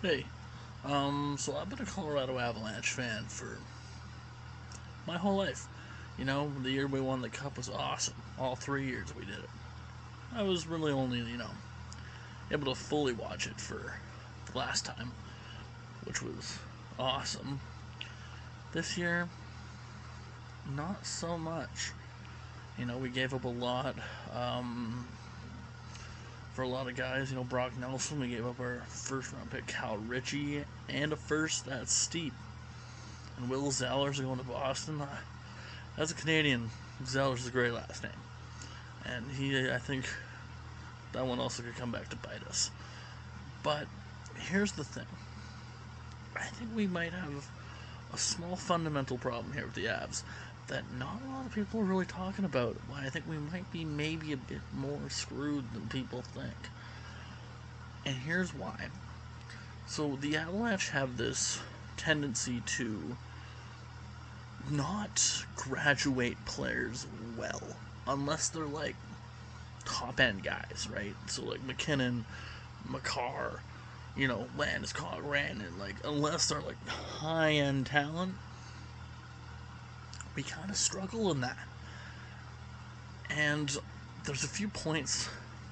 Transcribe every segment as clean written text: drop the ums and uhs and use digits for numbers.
Hey, so I've been a Colorado Avalanche fan for my whole life. You know, the year we won the cup was awesome. All 3 years we did it. I was really only, able to fully watch it for the last time, which was awesome. This year, not so much. We gave up a lot for a lot of guys. Brock Nelson, we gave up our first round pick, Cal Ritchie, and a first. That's steep. And Will Zeller's going to Boston. As a Canadian, Zeller's a great last name. And I think that one also could come back to bite us. But here's the thing. I think we might have a small fundamental problem here with the Avs that not a lot of people are really talking about. Why I think we might be maybe a bit more screwed than people think. And here's why. So the Avalanche have this tendency to not graduate players well unless they're like top end guys, right? So like McKinnon, Makar, Landeskog, Rannon, like unless they're like high end talent, we kind of struggle in that. And there's a few points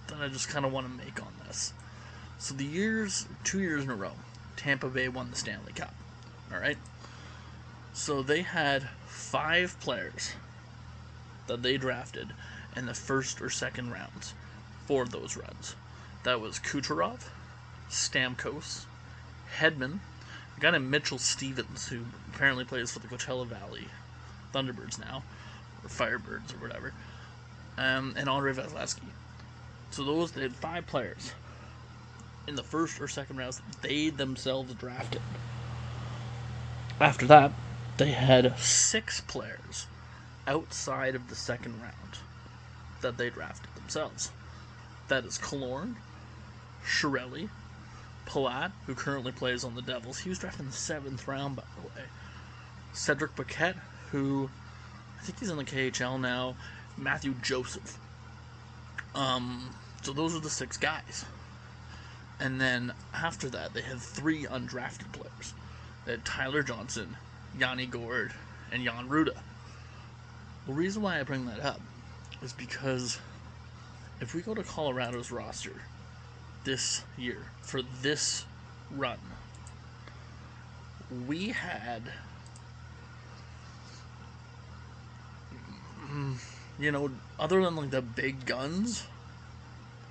that I just kind of want to make on this. So 2 years in a row, Tampa Bay won the Stanley Cup. All right. So they had 5 players that they drafted in the first or second rounds for those runs. That was Kucherov, Stamkos, Hedman, a guy named Mitchell Stevens, who apparently plays for the Coachella Valley Thunderbirds now, or Firebirds, or whatever, and Andrei Vasilevsky. So they had 5 players in the first or second rounds that they themselves drafted. After that, they had 6 players outside of the second round that they drafted themselves. That is Killorn, Chiarelli, Palat, who currently plays on the Devils. He was drafted in the 7th round, by the way. Cedric Paquette, who I think he's in the KHL now. Matthew Joseph. So those are the 6 guys. And then after that, they had 3 undrafted players. They had Tyler Johnson, Yanni Gourde, and Jan Ruda. The reason why I bring that up is because if we go to Colorado's roster this year, for this run, we had, other than like the big guns,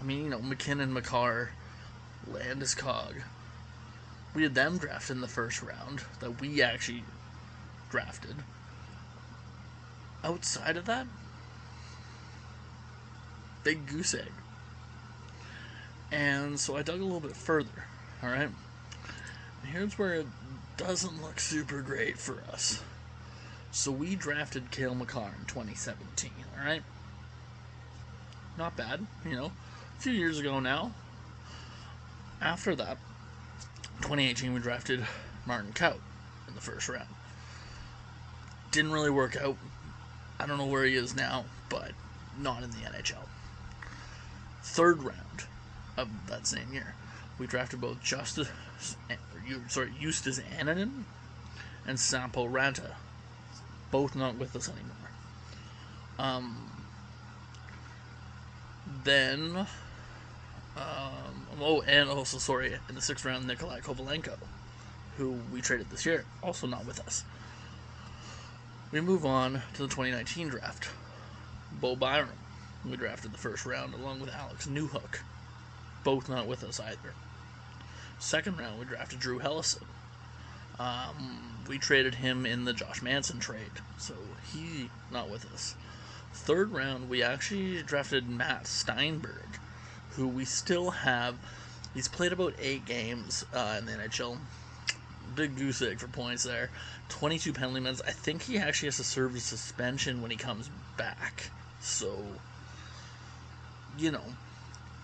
McKinnon, Makar, Landeskog, we had them drafted in the first round that we actually drafted. Outside of that, big goose egg. And so I dug a little bit further, alright? And here's where it doesn't look super great for us. So we drafted Cale Makar in 2017, alright? Not bad, a few years ago now. After that, 2018, we drafted Martin Kaut in the first round. Didn't really work out. I don't know where he is now, but not in the NHL. Third round of that same year, we drafted both Justus Annunen and Sampo Ranta, both not with us anymore. And also, in the 6th round, Nikolai Kovalenko, who we traded this year, also not with us. We move on to the 2019 draft. Bo Byram, we drafted the first round along with Alex Newhook, both not with us either. Second round, we drafted Drew Hellison. We traded him in the Josh Manson trade, so he not with us. Third round, we actually drafted Matt Steinberg, who we still have. He's played about 8 games in the NHL. Big goose egg for points there. 22 penalty minutes. I think he actually has to serve a suspension when he comes back. So,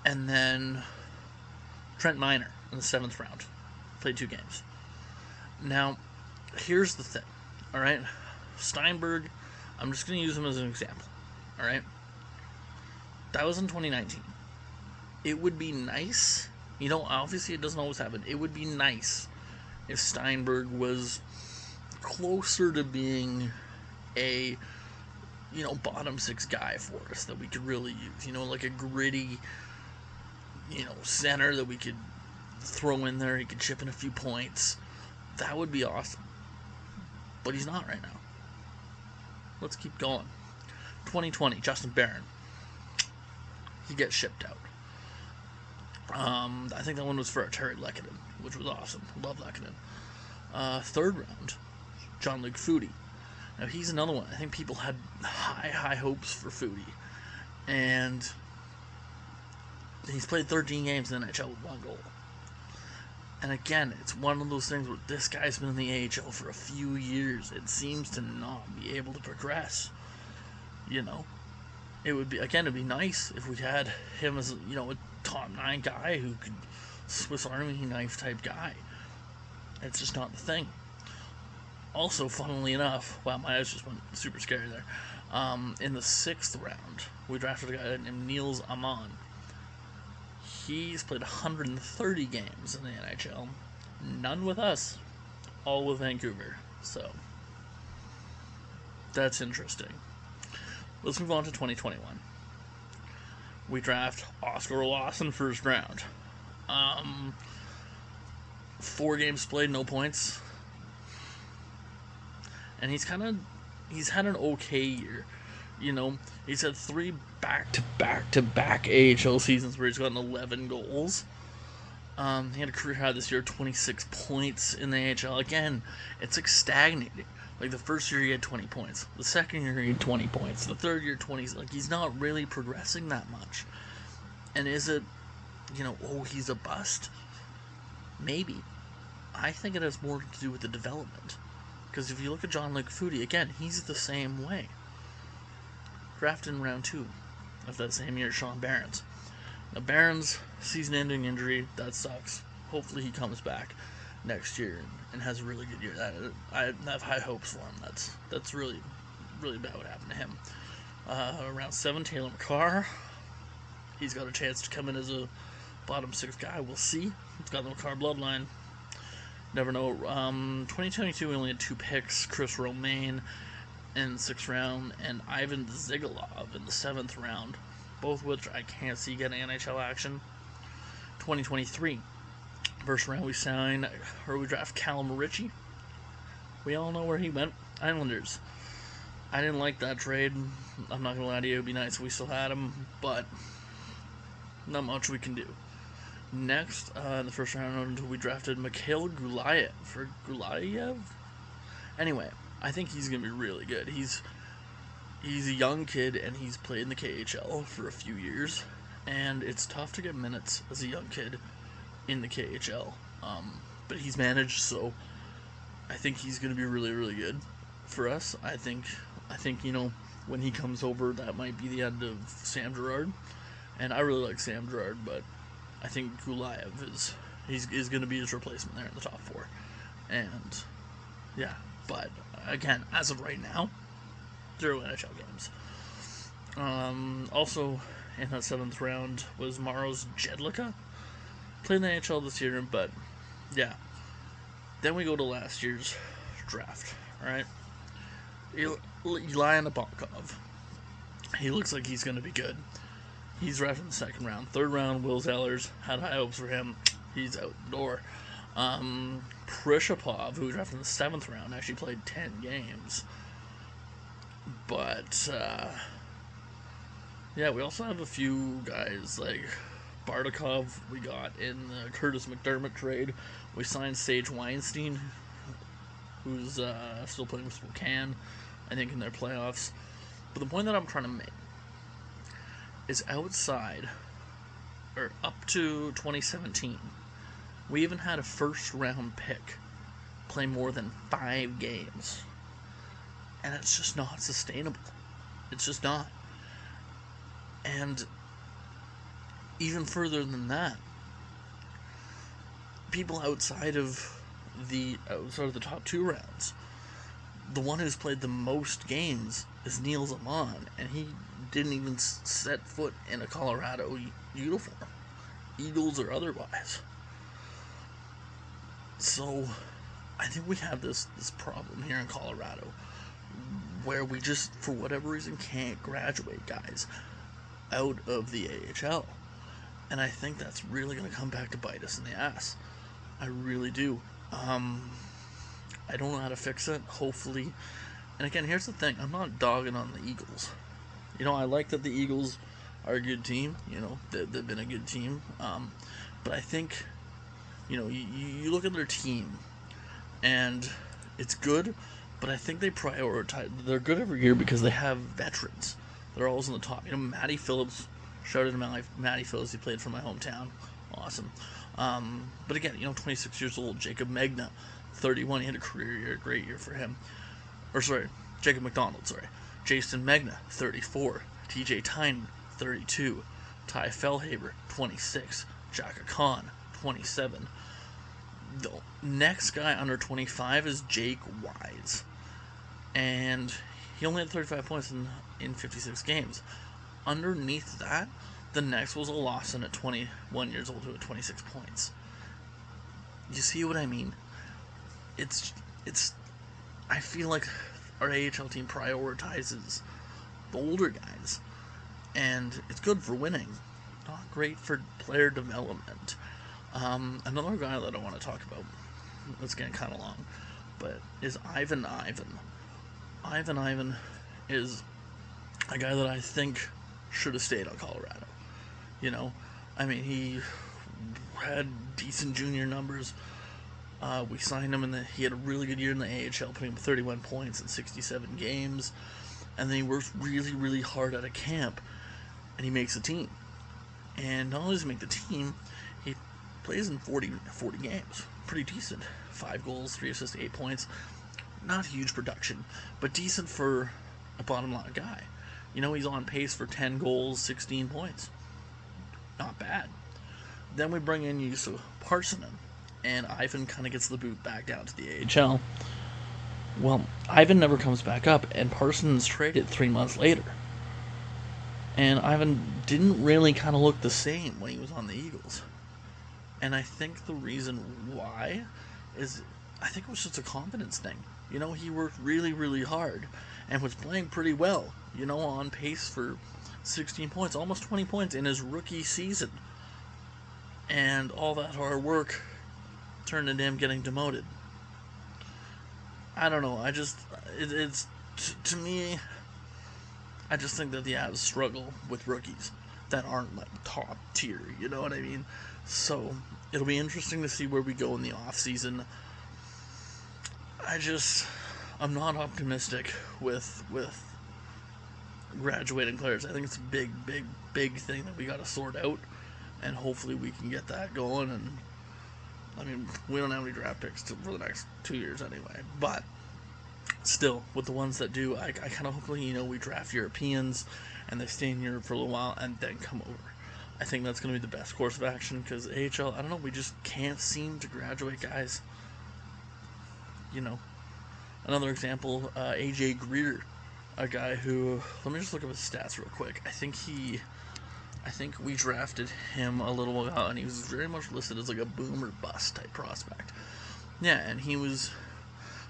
And then Trent Miner in the 7th round. Played 2 games. Now, here's the thing. Alright? Steinberg, I'm just going to use him as an example. Alright? That was in 2019. It would be nice Obviously it doesn't always happen. It would be nice if Steinberg was closer to being a, bottom six guy for us that we could really use. Like a gritty, center that we could throw in there. He could chip in a few points. That would be awesome. But he's not right now. Let's keep going. 2020, Justin Barron. He gets shipped out. I think that one was for Terry Lehkonen, which was awesome. Love Lehkonen. Third round, Jean-Luc Foudy. Now he's another one. I think people had high hopes for Foudy, and he's played 13 games in the NHL with 1 goal. And again, it's one of those things where this guy's been in the AHL for a few years. It seems to not be able to progress. It would be, again, it'd be nice if we had him as, a top 9 guy who could Swiss Army knife type guy. It's just not the thing. Also, funnily enough, wow, my eyes just went super scary there. In the 6th round, we drafted a guy named Niels Amon. He's played 130 games in the NHL. None with us. All with Vancouver. So, that's interesting. Let's move on to 2021. We draft Oscar Lawson first round. 4 games played, no points. And he's had an okay year. He's had 3 back-to-back AHL seasons where he's gotten 11 goals. He had a career high this year, 26 points in the AHL. Again, it's like stagnating. Like the first year he had 20 points. The second year he had 20 points. The third year 20. Like he's not really progressing that much. And is it, he's a bust? Maybe. I think it has more to do with the development. Because if you look at Jean-Luc Foudy, again, he's the same way. Drafted in round 2 of that same year, Sean Barron's. Now, Barron's season-ending injury, that sucks. Hopefully he comes back next year and has a really good year. I have high hopes for him. That's really, really bad what happened to him. Round 7, Taylor McCarr. He's got a chance to come in as a bottom 6 guy. We'll see. He's got the McCarr bloodline. Never know. 2022, we only had 2 picks. Chris Romaine in the 6th round, and Ivan Zigulov in the 7th round, both which I can't see getting NHL action. 2023, first round we draft Callum Ritchie. We all know where he went. Islanders. I didn't like that trade. I'm not gonna lie to you, it would be nice if we still had him, but not much we can do. Next, in the first round, we drafted Mikhail Gulayev. Anyway, I think he's going to be really good. He's a young kid, and he's played in the KHL for a few years, and it's tough to get minutes as a young kid in the KHL. But he's managed, so I think he's going to be really, really good for us. I think when he comes over, that might be the end of Sam Girard, and I really like Sam Girard, but I think Gulayev is going to be his replacement there in the top 4. And, yeah, but, again, as of right now, 0 NHL games. Also, in that 7th round was Maros Jedlicka. Played in the NHL this year, but, yeah. Then we go to last year's draft, alright? Ilya Nabokov. He looks like he's going to be good. He's drafted in the 2nd round. 3rd round, Will Zellers. Had high hopes for him. He's out the door. Prishapov, who was drafted in the 7th round, actually played 10 games. But, yeah, we also have a few guys like Bardakov we got in the Curtis McDermott trade. We signed Sage Weinstein, who's still playing with Spokane, I think, in their playoffs. But the point that I'm trying to make is outside, or up to 2017, we even had a 1st-round pick play more than 5 games. And it's just not sustainable. It's just not. And even further than that, people outside of the top 2 rounds, the one who's played the most games is Niels Amon, and he didn't even set foot in a Colorado uniform. Eagles or otherwise. So I think we have this problem here in Colorado where we just, for whatever reason, can't graduate guys out of the AHL. And I think that's really going to come back to bite us in the ass. I really do. I don't know how to fix it, hopefully. And again, here's the thing. I'm not dogging on the Eagles. You know, I like that the Eagles are a good team. You know, they've been a good team. But I think, you know, you look at their team, and it's good, but I think they prioritize. They're good every year because they have veterans. They're always on the top. You know, Matty Phillips, shout out to Matty Phillips. He played for my hometown. Awesome. But again, you know, 26 years old. Jacob Megna, 31. He had a career year, great year for him. Jacob McDonald, Jason Megna, 34. TJ Tynan, 32. Ty Fellhaber, 26. Jaka Khan, 27. The next guy under 25 is Jake Wise. And he only had 35 points in 56 games. Underneath that, the next was a Lawson at 21 years old who had 26 points. You see what I mean? It's. I feel like our AHL team prioritizes the older guys, and it's good for winning, not great for player development. Another guy that I want to talk about, it's getting kind of long, but is Ivan. Ivan is a guy that I think should have stayed on Colorado. You know, I mean, he had decent junior numbers. We signed him, he had a really good year in the AHL, putting up 31 points in 67 games. And then he works really, really hard at a camp, and he makes the team. And not only does he make the team, he plays in 40 games. Pretty decent. 5 goals, 3 assists, 8 points. Not huge production, but decent for a bottom line guy. You know, he's on pace for 10 goals, 16 points. Not bad. Then we bring in Juuso Parssinen, and Ivan kind of gets the boot back down to the AHL. Well, Ivan never comes back up, and Parsonson's traded 3 months later. And Ivan didn't really kind of look the same when he was on the Eagles. And I think the reason why is, I think it was just a confidence thing. You know, he worked really, really hard and was playing pretty well. You know, on pace for 16 points, almost 20 points in his rookie season. And all that hard work turned into him getting demoted. I don't know. To me, I just think that the Avs struggle with rookies that aren't like top tier. You know what I mean? So it'll be interesting to see where we go in the off season. I'm not optimistic with graduating players. I think it's a big thing that we got to sort out, and hopefully we can get that going. And I mean, we don't have any draft picks for the next 2 years anyway, but still, with the ones that do, I kind of hopefully, you know, we draft Europeans and they stay in Europe for a little while and then come over. I think that's going to be the best course of action, because AHL, I don't know, we just can't seem to graduate guys. You know, another example, AJ Greer, a guy who, let me just look up his stats real quick. I think we drafted him a little while ago, and he was very much listed as like a boom or bust type prospect. Yeah, and he was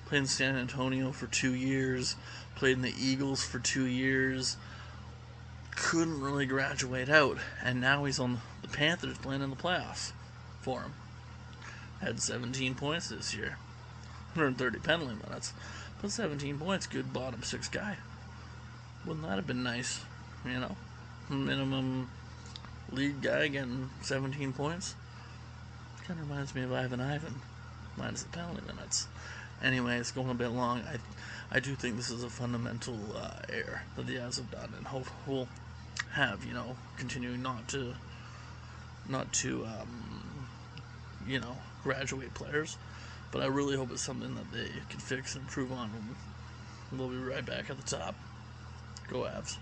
played in San Antonio for 2 years, played in the Eagles for 2 years, couldn't really graduate out, and now he's on the Panthers playing in the playoffs for him. Had 17 points this year, 130 penalty minutes, but 17 points, good bottom 6 guy. Wouldn't that have been nice, you know? Minimum league guy getting 17 points. Kind of reminds me of Ivan, minus the penalty minutes. Anyway, it's going a bit long. I do think this is a fundamental error that the Avs have done, and hope we'll have, you know, continuing not to you know, graduate players. But I really hope it's something that they can fix and improve on. We'll be right back at the top. Go Avs.